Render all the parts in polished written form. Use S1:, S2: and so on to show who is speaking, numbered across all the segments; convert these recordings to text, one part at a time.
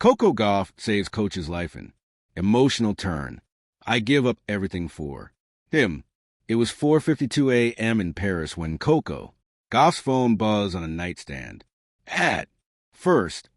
S1: Coco Gauff saves coach's life in emotional turn. I give up everything for him. It was 4:52 a.m. in Paris when Coco Gauff's phone buzzed on a nightstand. At first,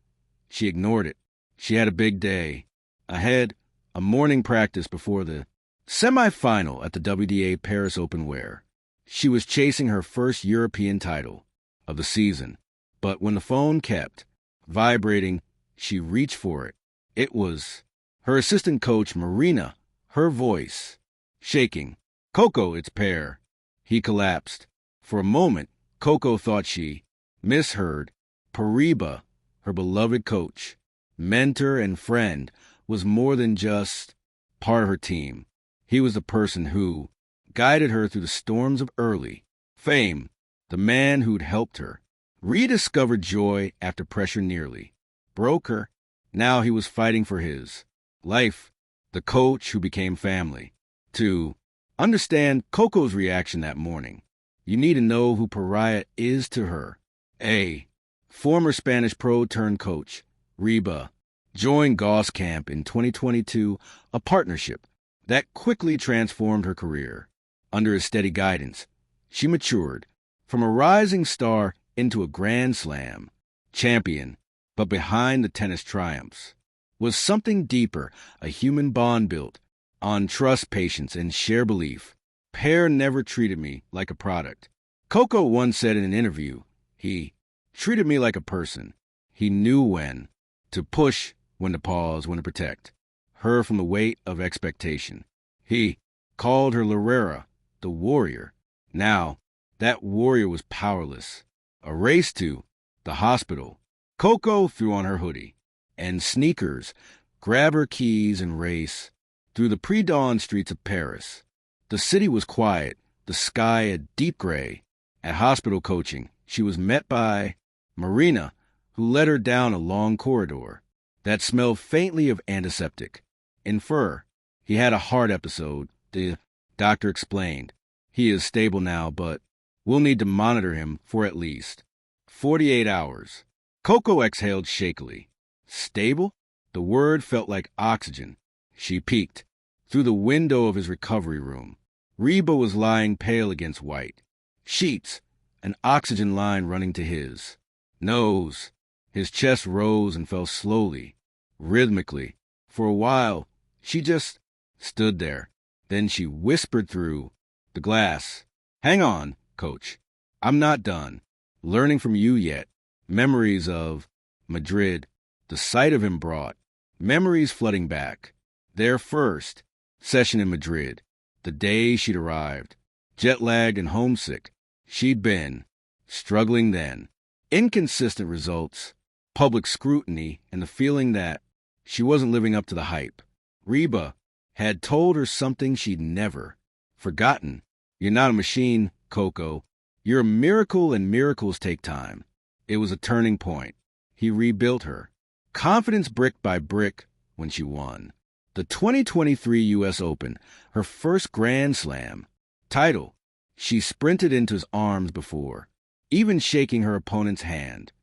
S1: she ignored it. She had a big day ahead, a morning practice before the semi-final at the WDA Paris Open where she was chasing her first European title of the season. But when the phone kept vibrating, she reached for it. It was her assistant coach, Marina, her voice shaking. Coco, it's Per. He collapsed. For a moment, Coco thought she misheard. Pariba, her beloved coach, mentor and friend, was more than just part of her team. He was the person who guided her through the storms of early fame, the man who'd helped her rediscover joy after pressure nearly broke her. Now he was fighting for his life, the coach who became family. To understand Coco's reaction that morning, you need to know who Pariah is to her. A former Spanish pro turned coach, Reba, joined Gauff's camp in 2022, a partnership that quickly transformed her career. Under his steady guidance, she matured from a rising star into a Grand Slam champion. But behind the tennis triumphs was something deeper, a human bond built on trust, patience, and shared belief. Per never treated me like a product. Coco once said in an interview, he treated me like a person. He knew when to push, when to pause, when to protect her from the weight of expectation. He called her Lorera, the warrior. Now, that warrior was powerless. A race to the hospital. Coco threw on her hoodie and sneakers, grabbed her keys, and raced through the pre-dawn streets of Paris. The city was quiet, the sky a deep gray. At hospital coaching, she was met by Marina, who led her down a long corridor that smelled faintly of antiseptic. In fur, he had a heart episode, the doctor explained. He is stable now, but we'll need to monitor him for at least 48 hours. Coco exhaled shakily. Stable? The word felt like oxygen. She peeked through the window of his recovery room. Reba was lying pale against white sheets, an oxygen line running to his nose. His chest rose and fell slowly, rhythmically. For a while, she just stood there. Then she whispered through the glass, "Hang on, coach. I'm not done learning from you yet." Memories of Madrid, the sight of him brought memories flooding back. Their first session in Madrid, the day she'd arrived, jet-lagged and homesick. She'd been struggling then. Inconsistent results, public scrutiny, and the feeling that she wasn't living up to the hype. Reba had told her something she'd never forgotten. You're not a machine, Coco. You're a miracle, and miracles take time. It was a turning point. He rebuilt her confidence brick by brick when she won the 2023 U.S. Open, her first Grand Slam title. She sprinted into his arms before even shaking her opponent's hand.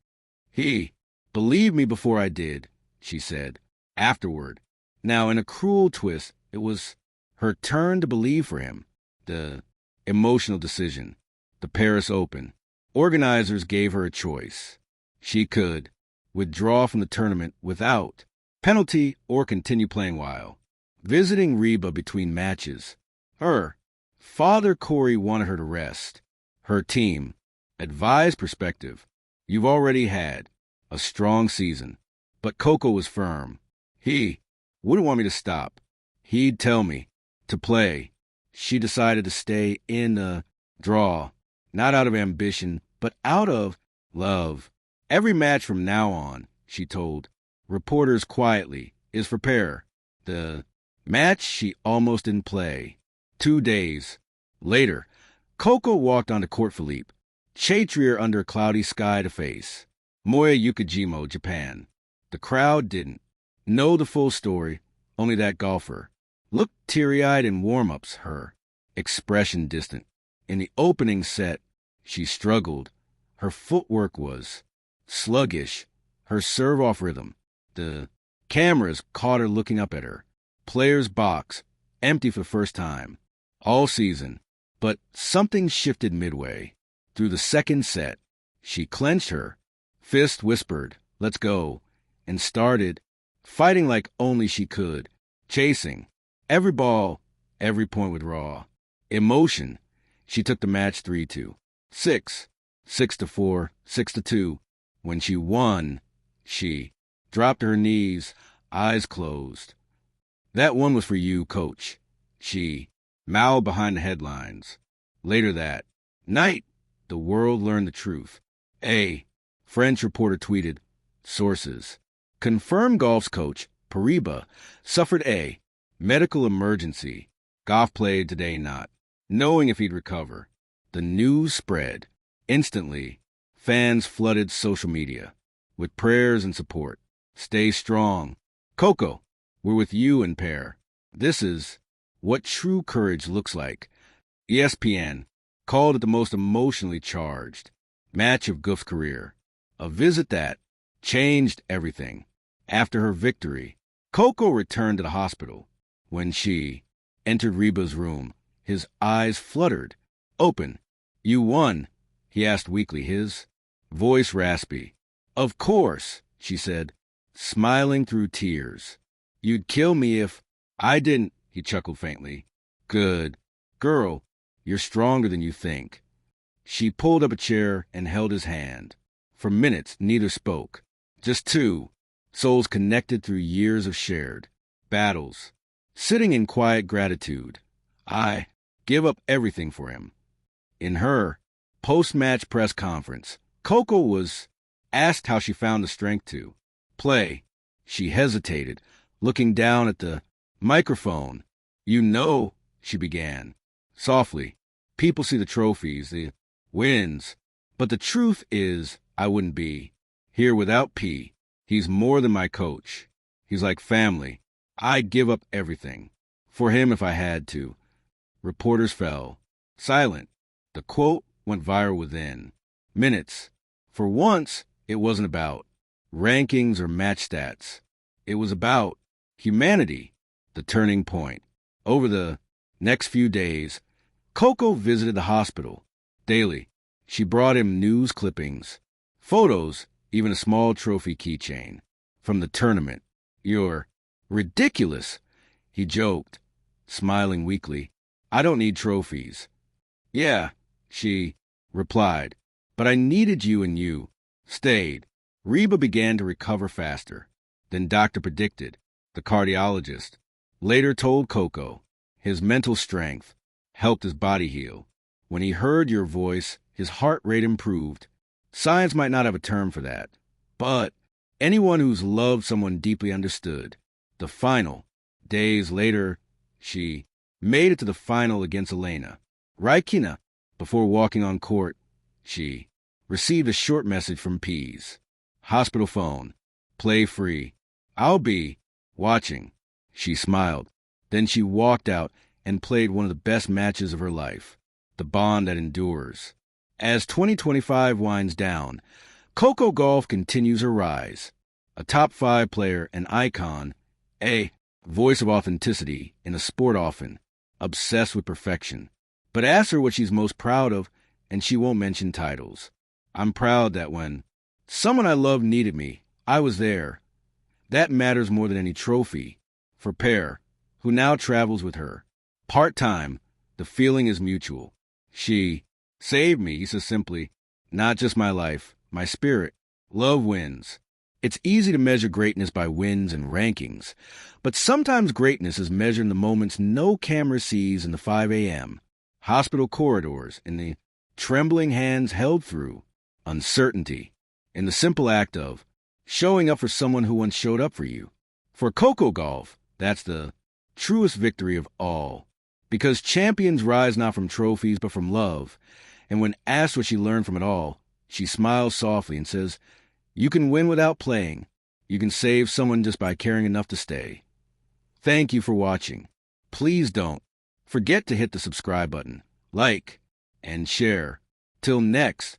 S1: He believed me before I did, she said afterward. Now, in a cruel twist, it was her turn to believe for him. The emotional decision, the Paris Open. Organizers gave her a choice. She could withdraw from the tournament without penalty or continue playing while visiting Reba between matches. Her father, Corey, wanted her to rest. Her team advised perspective. You've already had a strong season. But Coco was firm. He wouldn't want me to stop. He'd tell me to play. She decided to stay in the draw, not out of ambition, but out of love. Every match from now on, she told reporters quietly, is for Per. The match she almost didn't play. 2 days later, Coco walked onto Court Philippe, Chatrier under a cloudy sky to face Moya Yukijimo, Japan. The crowd didn't know the full story, only that golfer looked teary-eyed in warm-ups, her expression distant. In the opening set, she struggled. Her footwork was sluggish, her serve off rhythm. The Cameras caught her looking up at her. Players' box, empty for the first time. All season. But something shifted midway. Through the second set, she clenched her fist, whispered, "Let's go," and started fighting like only she could, chasing every ball, every point with raw emotion. She took the match 3-2, 6, 6-4, 6-2. When she won, she dropped to her knees, eyes closed. "That one was for you, coach," she mouthed behind the headlines. Later that night, the world learned the truth. A French reporter tweeted, sources confirmed Gauff's coach, Pariba, suffered a medical emergency. Gauff played today not knowing if he'd recover. The news spread. Instantly, fans flooded social media with prayers and support. Stay strong. Coco, we're with you in pair. This is what true courage looks like. ESPN called it the most emotionally charged match of Gauff's career. A visit that changed everything. After her victory, Coco returned to the hospital. When she entered Reba's room, his eyes fluttered open. "You won," he asked weakly, his voice raspy. "Of course," she said, smiling through tears. "You'd kill me if I didn't," he chuckled faintly. "Good girl, you're stronger than you think." She pulled up a chair and held his hand. For minutes, neither spoke. Just two, souls connected through years of shared battles, sitting in quiet gratitude. I give up everything for him. In her post-match press conference, Coco was asked how she found the strength to play. She hesitated, looking down at the microphone. "You know," she began, softly, "people see the trophies, the wins, but the truth is I wouldn't be here without P. He's more than my coach. He's like family. I'd give up everything for him if I had to." Reporters fell silent. The quote went viral within minutes. For once, it wasn't about rankings or match stats. It was about humanity, the turning point. Over the next few days, Coco visited the hospital daily. She brought him news clippings, photos, even a small trophy keychain from the tournament. "You're ridiculous," he joked, smiling weakly. "I don't need trophies." "Yeah," she replied, "but I needed you and you stayed." Reba began to recover faster than doctor predicted. The cardiologist later told Coco his mental strength helped his body heal. "When he heard your voice, his heart rate improved." Science might not have a term for that, but anyone who's loved someone deeply understood. The final. Days later, she made it to the final against Elena Rykina. Before walking on court, she received a short message from Pease. "Hospital phone. Play free. I'll be watching." She smiled. Then she walked out and played one of the best matches of her life. The bond that endures. As 2025 winds down, Coco Gauff continues her rise. A top 5 player, an icon, a voice of authenticity in a sport often obsessed with perfection. But ask her what she's most proud of, and she won't mention titles. "I'm proud that when someone I love needed me, I was there. That matters more than any trophy." For Pear, who now travels with her part-time, the feeling is mutual. "She saved me," he says simply. "Not just my life, my spirit. Love wins." It's easy to measure greatness by wins and rankings, but sometimes greatness is measured in the moments no camera sees, in the 5 a.m. hospital corridors, in the trembling hands held through uncertainty, in the simple act of showing up for someone who once showed up for you. For Coco Gauff, that's the truest victory of all, because champions rise not from trophies but from love. And when asked what she learned from it all, she smiles softly and says, "You can win without playing. You can save someone just by caring enough to stay." Thank you for watching. Please don't forget to hit the subscribe button, like, and share. Till next